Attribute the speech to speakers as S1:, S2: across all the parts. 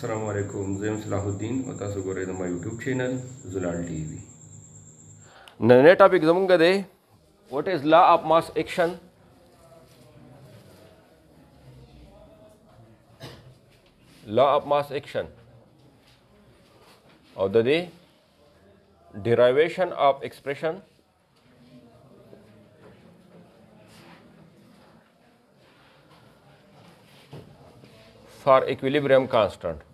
S1: अस्सलाम वालेकुम ज़ैम सलाहुद्दीन और तासु गोरे द यूट्यूब चैनल जुलाल टीवी नए टॉपिक जमुंगा दे what is law of mass action law of mass action और द derivation of expression for equilibrium constant.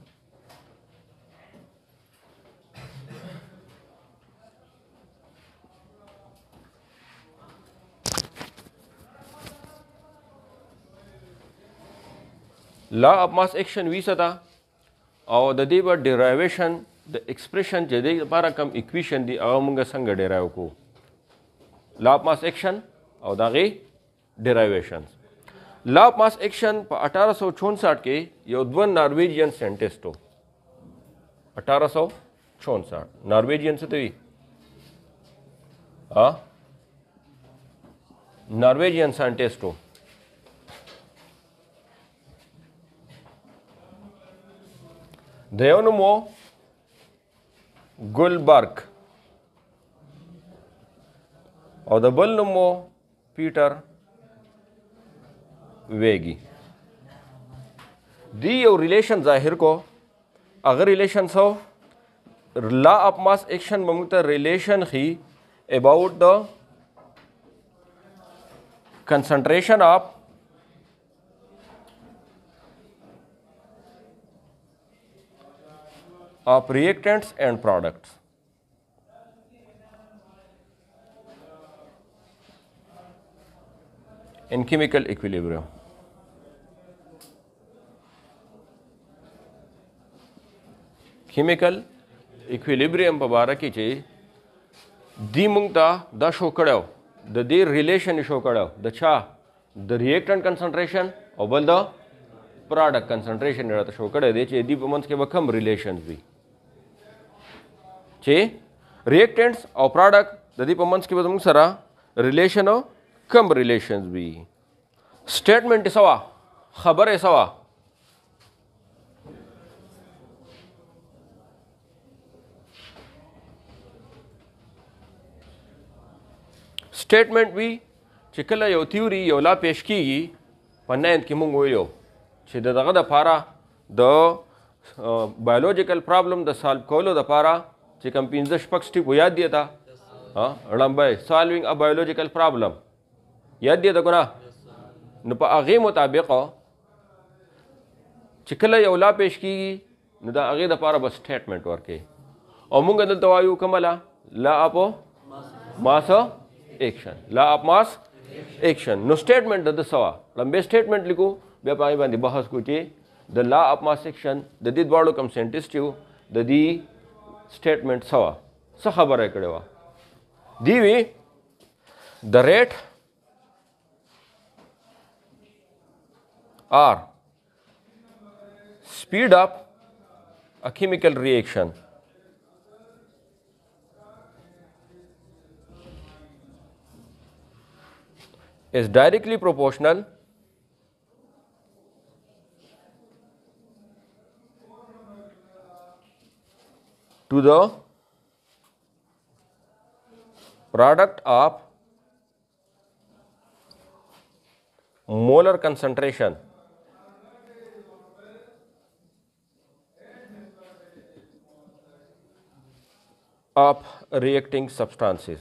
S1: Law of mass action we sata और द दे बर derivation द एक्सप्रेशन जदे लपاره कम इक्वेशन दी هغه مونږه څنګه ډیرایو کو لا اف ماس ایکشن او دغه ډیرایویشنز لا اف ماس ایکشن په 1864 کې یو دوه نارویجین ساينټیسټو 1864 نارویجین څه دی نارویجین ساينټیسټو دیو نومو گلبرگ او د بل نومو پیټر ویګي دی یو ریلیشن ظاهر کو اگر ریلیشن سو لا اف ماس ایکشن موږ ته ریلیشن خي اباؤٹ د کنسنټریشن of reactants and products. In chemical equilibrium. Chemical equilibrium په باره کې چې دی مونږ ته دا شو کړو د دې ریلیشن شو کړو د چا د ریاکټنټ کنسنټریشن او بل د پروډکټ کنسنټریشن راته شو کړی دی چې دی په منځ کې به کم ریلیشنز وي چې ریاکټنټس او پروډکټ د دې په منځ کې به زموږ سره ریلیشن او کم ریلیشنز وي سټیټمنټ یې سوا خبره یې سوا سټیټمنټ وي چې کله یو تیوري یو لا پیش کیږي په ناینت کې مونږ ویلو چې دغه دپاره د بایولوجیکل پرابلم د سالو کولو دپاره چې کوم 15 شپږ سټیپ یاد دی تا لمبای سالوینګ ا بایولوجیکل پرابلم یاد دی تا کنه نو په هغې مطابق چې کله یو لا پیش کیږي نو د هغې دپاره به سټیټمنټ ورکوي او موږ دلته وایو کومه لا اپ ماس ایکشن لا اپ ماس ایکشن نو سټیټمنټ د سوا لمبه سټیټمنټ لیکو بیا په باندې بحث کو چې د لا اف ماس ایکشن د دې دواړو کم ساينټیسټ یو د دې سټیټمنټ سوا څه خبره کړې وه دی وی د ریټ or speed up a chemical reaction is directly proportional to the product of molar concentration of reacting substances.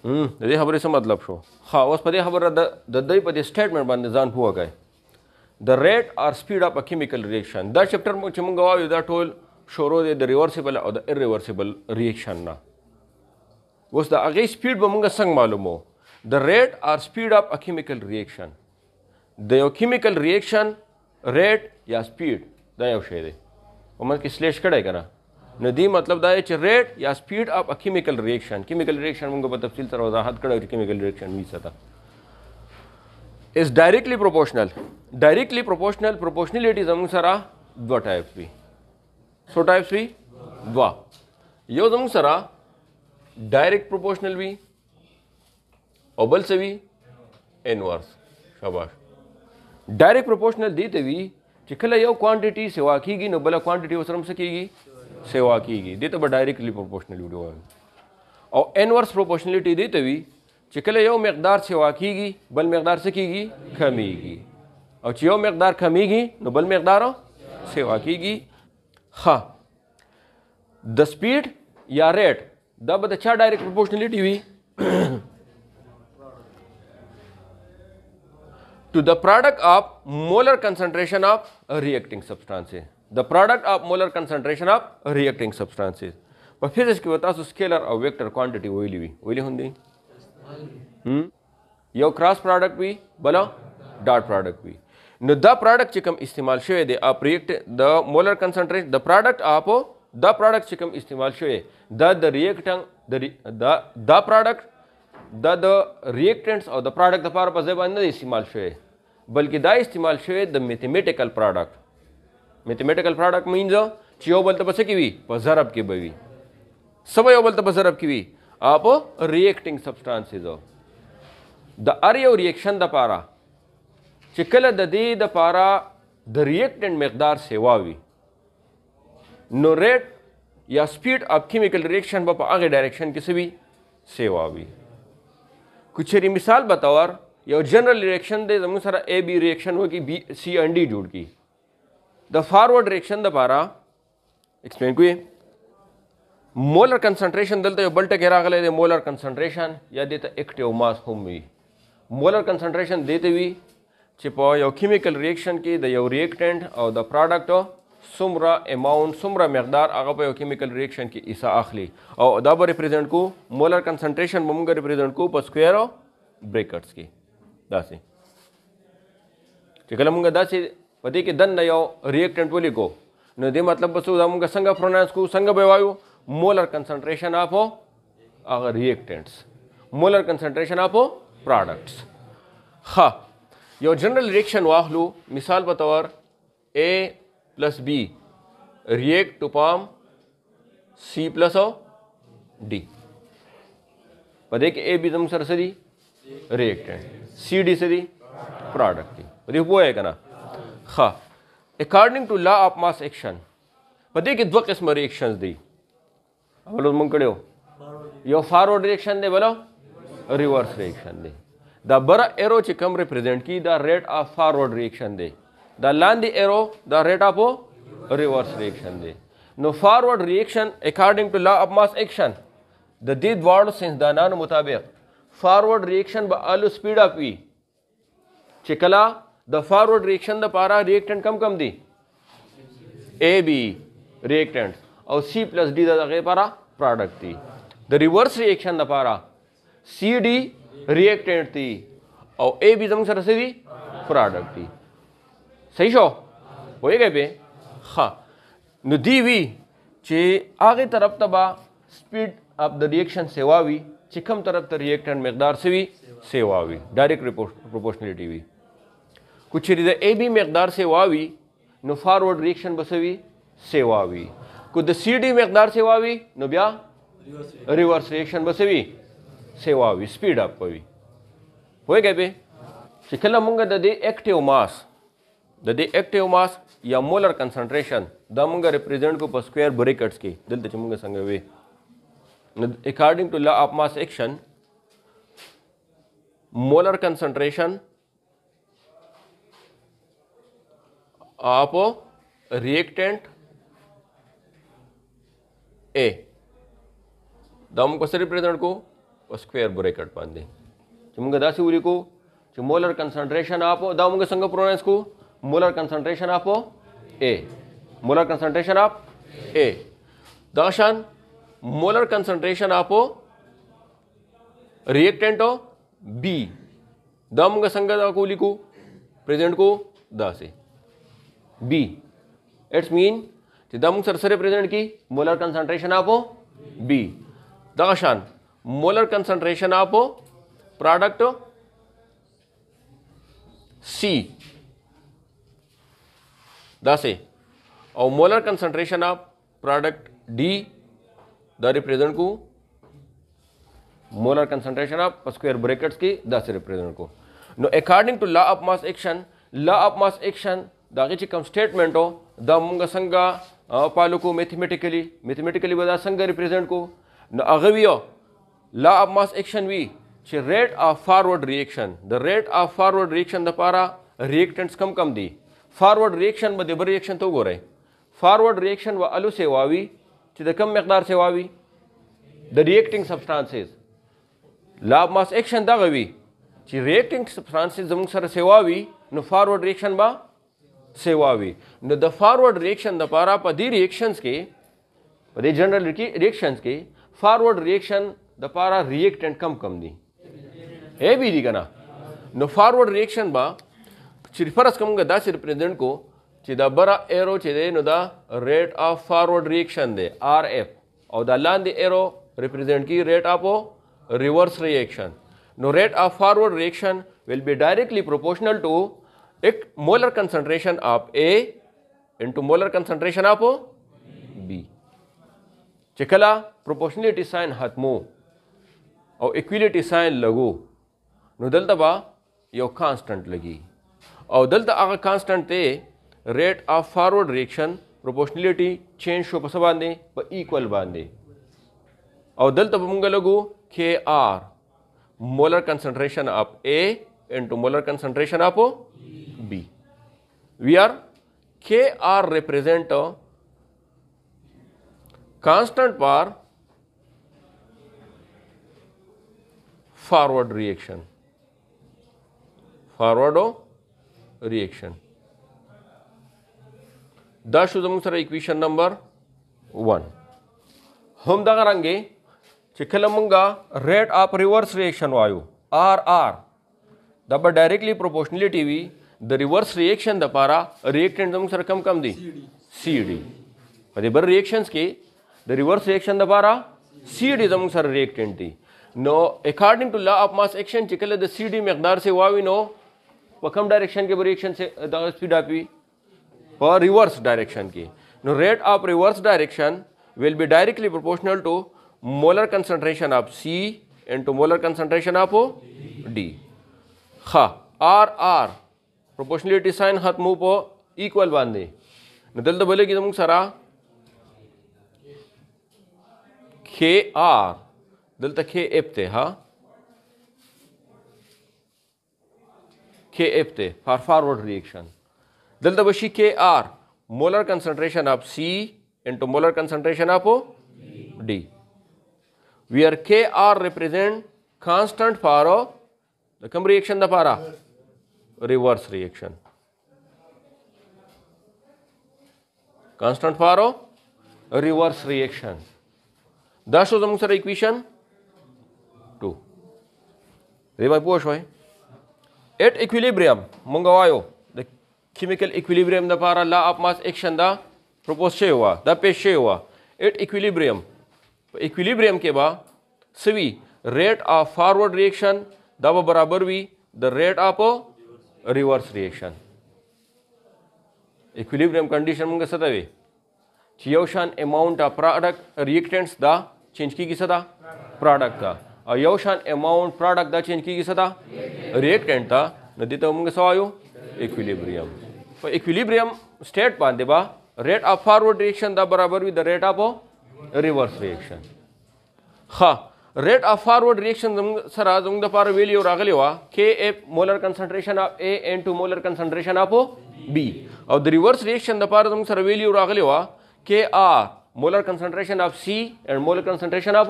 S1: د دې خبرې څه مطلب شو ها اوس په دې خبره د دوی په دې سټیټمنټ باندې ځان پوه کړئ د ریټ اور سپیډ اپ ا کیمیکل ریاکشن دا چپټر چې مونږ وایو دا ټول شروع دی د ریورسیبل او د ایریورسیبل ریاکشن نه اوس د هغې سپیډ به مونږ څنګه معلومو د ریټ اور سپیډ اپ ا کیمیکل ریاکشن د یو کیمیکل ریاکشن ریټ یا سپیډ دا یو شی دی په منځ کې سلیش کړی که نه نو دی مطلب دا چې ریټ یا سپیډ اف ا کیمیکل ریاکشن کیمیکل ریاکشن موږ په تفصیل سره وضاحت کړو چې کیمیکل ریاکشن وی ستا از ډایرکټلی پروپورشنل ډایرکټلی پروپورشنل پروپورشنلیټي زموږ سره دوه ټایپس وي څو ټایپس وي دوه یو زموږ سره ډایرکټ پروپورشنل وي او بل څه وي इनवर्स। शाबाश। Direct proportional दी ते वी कि कल यो क्वांटिटी सेवा कीगी नो बला क्वांटिटी उसरम से कीगी सेवा कीगी दी तो डायरेक्टली प्रोपोर्शनल वीडियो और इनवर्स प्रोपोर्शनलिटी दी ते वी कि कल यो मकदार सेवा कीगी बल मकदार से कीगी कमीगी और चियो मकदार कमीगी नो बल मकदार सेवा कीगी। हाँ द स्पीड या रेट द बद अच्छा डायरेक्ट प्रोपोर्शनलिटी हुई to the product of molar concentration of reacting substances. The product of molar concentration of reacting substances. पर फिर इसकी बता सो स्केलर और वेक्टर क्वांटिटी वही होंगी यो क्रॉस प्रोडक्ट भी बोलो डॉट प्रोडक्ट भी नो द प्रोडक्ट चिकम इस्तेमाल शोए दे आप रिएक्ट द मोलर कंसंट्रेशन द प्रोडक्ट आप द प्रोडक्ट चिकम इस्तेमाल शोए द रिएक्टेंट द प्रोडक्ट द रिएक्टेंट्स और द प्रोडक्ट द पार पर ज़बान न इस्तेमाल शोए बल्कि दा इस्तेमाल शोए द मैथमेटिकल प्रोडक्ट मीन्स चियो बोलते बस की भी ज़रब की बवी सब यो बोलते ज़रब की भी आप रिएक्टिंग सब्सटेंसेस द अरियो रिएक्शन द पारा चिकल द दी द पारा द रिएक्टेंट मकदार सेवावी नो रेट या स्पीड ऑफ केमिकल रिएक्शन बप आगे डायरेक्शन किसी भी सेवावी कुछ मिसाल बताओ यो जनरल रिएक्शन दे जमून सारा ए बी रिएक्शन हो कि बी सी एंड डी जुड़ की द फॉरवर्ड रिएक्शन द पारा एक्सप्लेन कुए मोलर कंसंट्रेशन दलते बल्टे के रागले दे मोलर कंसंट्रेशन या देता एक्टिव मास हुई मोलर कंसंट्रेशन देते हुई चिपो यो केमिकल रिएक्शन की द यो रिएक्टेंट और द प्रोडक्ट सुमरा अमाउंट सुमरा मकदार आगे पे केमिकल रिएक्शन की इसा आखली और द रिप्रेजेंट को मोलर कंसंट्रेशन बमुंगा रिप्रेजेंट को पर स्क्वायर ब्रैकेट्स की दासी चिकल मुंगा दासी पति के दन नयो रिएक्टेंट बोली को न दे मतलब बस मुंगा संग प्रोनाउंस को संग बेवायु मोलर कंसंट्रेशन ऑफ अगर reactants molar concentration of products. हाँ यो जनरल रिएक्शन वाहलू मिसाल बतौर A plus B react to form C plus D पदे के ए बी दम सरसरी रिएक्टेंट सी डी से दी प्रोडक्ट दी वो है ना। हाँ according to law of mass action पदे के दो किस्म रिएक्शंस दी बोलो मंगड़े यो फॉरवर्ड रिएक्शन दे बोलो रिवर्स रिएक्शन दे द बरा एरो चिकम रिप्रेजेंट की द रेट ऑफ फॉरवर्ड रिएक्शन दे द लाइन द एरो द रेट ऑफ रिवर्स रिएक्शन दे नो forward reaction according to law of mass action द दीद वर्ड सिंस द नान मुताबिक फॉरवर्ड रिएक्शन ब आलू स्पीड ऑफ वी चिकला द फॉरवर्ड रिएक्शन द पारा रिएक्टेंट कम दी ए बी रिएक्टेंट और सी प्लस डी द पारा प्रोडक्ट थी द रिवर्स रिएक्शन द पारा सी डी रिएक्टेंट थी और ए बी जम सरसे दी प्रोडक्ट थी सही शो हो गए पे। हाँ दी वी चे आगे तरफ तबा स्पीड ऑफ द रिएक्शन सेवावी चिकम तरफ त रिएक्टेंट मकदार से भी सेवावी डायरेक्ट प्रोपोर्शनलिटी भी कुछ ए बी मकदार सेवावी नो फॉरवर्ड रिएक्शन बसवी सेवावी कुछ सी डी मकदार सेवावी नो ब्या रिवर्स रिएक्शन बसवी सेवावी स्पीड अप पवी हो गए पे चिकला मुंगा द एक्टिव मास या मोलर कंसंट्रेशन द मुंगा रिप्रेजेंट को पर स्क्वायर ब्रैकेट्स की दिल ते मुंगा संग वे according to law of mass action molar concentration of reactant A दम को रिप्रेजेंट को स्क्वायर ब्रैकेट पान दे मुंगा दासी उली को मोलर कंसंट्रेशन ऑफ दम के संग प्रोनाउंस को molar concentration of A molar concentration of A दाशान molar concentration of reactant B दम का संग को लिखो प्रेजेंट को द से बी इट्स मीन दम सरसरे प्रेजेंट की मोलर कंसंट्रेशन ऑफ बी दाशान molar concentration of product C द से और molar concentration of product D द रिप्रेजेंट को molar concentration of square brackets की 10 रिप्रेजेंट को नो according to law of mass action दागे ची कम स्टेटमेंट हो दा मुंगा संगा पालो को मैथमेटिकली बदा संगा रिप्रेजेंट को न अगवियो लॉ ऑफ मास एक्शन वी ची रेट ऑफ फॉरवर्ड रिएक्शन द रेट ऑफ फॉरवर्ड रिएक्शन द पारा रिएक्टेंट्स कम दी फॉरवर्ड रिएक्शन बदे बर रिएक्शन तो गो रहे फॉरवर्ड रिएक्शन व अलू से वावी ची द कम मकदार से वावी द reacting substances law of mass action दा गवी ची रिएक्टिंग सब्सटेंसेस जमुंग सर से वावी न फॉरवर्ड रिएक्शन बा सेवावी न द फॉरवर्ड रिएक्शन द पारा पदी रिएक्शंस के पदी जनरल रिएक्शंस के फॉरवर्ड रिएक्शन द पारा रिएक्टेंट कम दी ए भी दी कना न फॉरवर्ड रिएक्शन बा चिरफरस कम दा से रिप्रेजेंट को चिदा बरा एरो चिदे न द रेट ऑफ फॉरवर्ड रिएक्शन दे RF और द लान द एरो रिप्रेजेंट की रेट ऑफ रिवर्स रिएक्शन नो rate of forward reaction will be directly proportional to एक molar concentration of A into molar concentration of B चिकला प्रोपोर्शनलिटी साइन हतमो और इक्विलिटी साइन लगो नो दलता बा यो कांस्टेंट लगी और दलता आगा कांस्टेंट ते rate of forward reaction proportionality change शो पस बांधे प इक्वल बांधे और दलता मुंगा लगो KR molar concentration of A into molar concentration of B where KR represent a constant for forward reaction दा शुजम सर इक्वेशन नंबर 1 हम दा करेंगे चिखलमंगा रेट ऑफ रिवर्स रिएक्शन वायु RR दबा डायरेक्टली प्रोपोर्शनलिटी वी द रिवर्स रिएक्शन द पारा रिएक्टेंट जम सर कम दी CD पदे बर रिएक्शंस के द रिवर्स रिएक्शन द पारा CD जम सर रिएक्टेंट दी नो according to law of mass action चिकले द CD मकदार से वावी नो कम डायरेक्शन के रिएक्शन से द स्पीड आपी पर रिवर्स डायरेक्शन की नो rate of reverse direction will be directly proportional to molar concentration of C into molar concentration of D खा RR प्रोपोर्शनलिटी साइन हाथ मुंह पो इक्वल बांधे नदल तो बोले कि तुम सरा KR दल तक KF थे हाँ KF थे फॉर फॉरवर्ड रिएक्शन दल तो बशी KR molar concentration of C into molar concentration of D where KR represent constant for the come reaction the para reverse reaction constant for reverse reaction that shows among sir equation 2 re by push hoy at equilibrium mangawayo the chemical equilibrium the para law of mass action da propose che hua da pesh che hua at equilibrium के बाद सभी rate of forward reaction दबा बराबर भी द rate of reverse reaction equilibrium condition मंगे सदावे चियोशान अमाउंट ऑफ प्रोडक्ट रिएक्टेंट्स दा चेंज की सदा प्रोडक्ट का और योशान अमाउंट प्रोडक्ट दा चेंज की सदा रिएक्टेंट दा नदी तो मंगे सवायो इक्विलिब्रियम तो इक्विलिब्रियम स्टेट पान देबा रेट ऑफ फॉरवर्ड रिएक्शन दा बराबर भी द रेट ऑफ रिवर्स रिएक्शन हाँ रेट ऑफ फॉरवर्ड रिएक्शन सर जंग द पार वैल्यू रागले वा KF molar concentration of A into molar concentration of B और द रिवर्स रिएक्शन द पार जंग सर वैल्यू रागले वा KR molar concentration of C and molar concentration of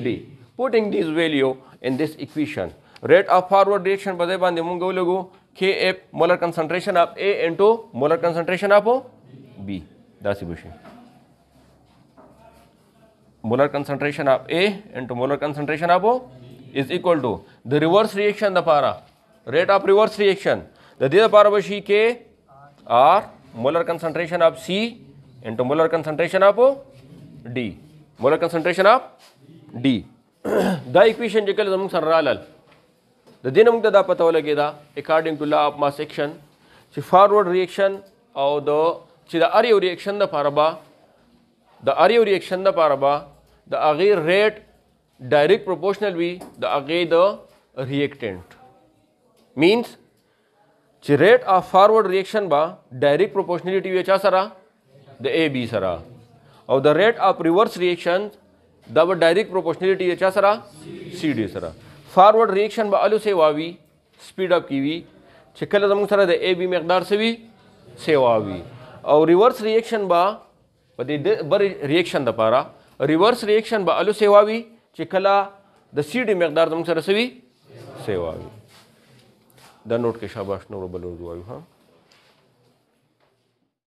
S1: D putting this value in this equation rate of forward reaction बदे बांधे मुंगो लोगो KF molar concentration of A into molar concentration of B दासी बुशी molar concentration of A into molar concentration of O is equal to the reverse reaction the para rate of reverse reaction the para bashi K R molar concentration of C into molar concentration of D molar concentration of D the equation jekal zamung sarralal the dinamuk da pata lage da according to law of mass action si forward reaction or the si the arrive reaction the para ba the arrive reaction the para ba the agay rate direct proportional भी the agay the reactant means چې ریټ اف فارورډ ریاکشن با ډایرکټ پروپورشنالیټي وي چا سره د اے بی سره او د ریټ اف ریورس ریاکشن دا به ډایرکټ پروپورشنالیټي چا سره سی ډي سره فارورډ ریاکشن به الو سیوا وي سپیډ اپ کی وي چې کله زموږ سره د اے بی مقدار سوي سیوا وي او ریورس ریاکشن با په دې بر ریاکشن د پاره ریورس ریاکشن به الو سیوا وي چې کله د سی ډي مقدار زموږ سره سوي سیوا وي دا نوٹ کې شاباش نور بل ورځ وایو ها